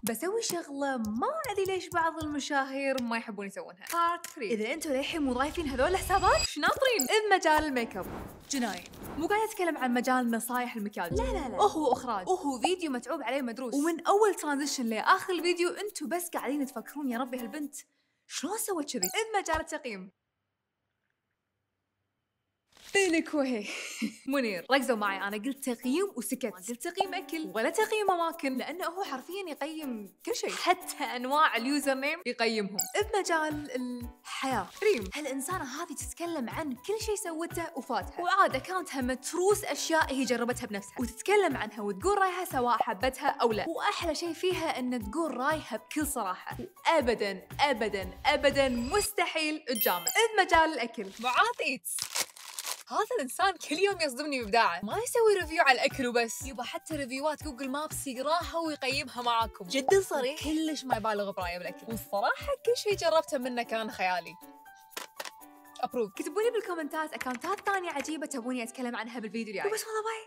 بسوي شغلة ما أدري ليش بعض المشاهير ما يحبون يسوونها. بارت 3. إذا أنتم للحين مو ضايفين هذول الحسابات إيش ناطرين؟ بمجال الميك اب جناين. مو قاعد أتكلم عن مجال نصايح المكياج، لا وهو إخراج، وهو فيديو متعوب عليه مدروس، ومن أول ترانزيشن لآخر الفيديو أنتم بس قاعدين تفكرون يا ربي هالبنت شلون سوت كذي. بمجال التقييم إلك وهي منير، ركزوا معي، أنا قلت تقييم وسكت، ما قلت تقييم أكل ولا تقييم أماكن، لأنه هو حرفياً يقيم كل شيء، حتى أنواع اليوزر نيم يقيمهم. بمجال الحياة ريم، هالإنسانة هذه تتكلم عن كل شيء سوته وفاتها، وعاد أكاونتها متروس أشياء هي جربتها بنفسها، وتتكلم عنها وتقول رأيها سواء حبتها أو لا، وأحلى شيء فيها أن تقول رأيها بكل صراحة، وأبداً أبداً أبداً مستحيل تجامل. بمجال الأكل معاذ. هذا الإنسان كل يوم يصدمني بإبداعه، ما يسوي ريفيو على الأكل وبس، يبا حتى ريفيوات جوجل مابس يقراها ويقيمها معاكم، جدا صريح، كلش ما يبالغ برايه بالأكل، والصراحة كل شيء جربته منه كان خيالي. أبروف. كتبوا لي بالكومنتات أكاونتات ثانية عجيبة تبوني أتكلم عنها بالفيديو الجاي. وبس والله باي.